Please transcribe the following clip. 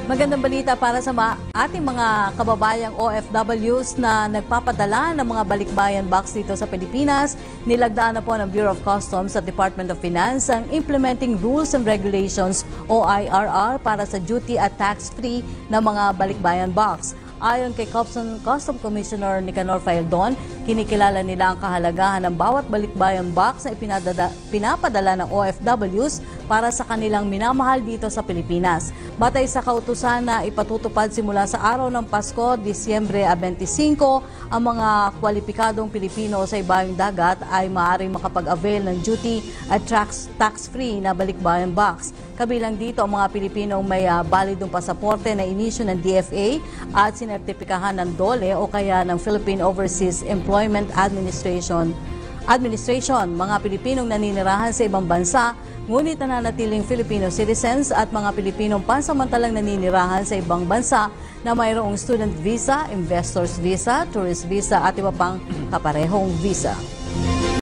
Magandang balita para sa ating mga kababayang OFWs na nagpapadala ng mga balikbayan box dito sa Pilipinas. Nilagdaan na po ng Bureau of Customs at Department of Finance ang Implementing Rules and Regulations o IRR para sa duty at tax-free na mga balikbayan box. Ayon kay Customs Commissioner Nicanor Faeldon, kinikilala nila ang kahalagahan ng bawat balikbayan box na pinapadala ng OFWs para sa kanilang minamahal dito sa Pilipinas. Batay sa kautusan na ipatutupad simula sa araw ng Pasko, Disyembre 25, ang mga kwalipikadong Pilipino sa ibayong dagat ay maaaring makapag-avail ng duty at tax-free na balikbayan box. Kabilang dito ang mga Pilipinong may balidong pasaporte na inisyu ng DFA at sinertipikahan ng DOLE o kaya ng Philippine Overseas Employment Administration, mga Pilipinong naninirahan sa ibang bansa, ngunit nananatiling Filipino citizens at mga Pilipinong pansamantalang naninirahan sa ibang bansa na mayroong student visa, investors visa, tourist visa at iba pang kaparehong visa.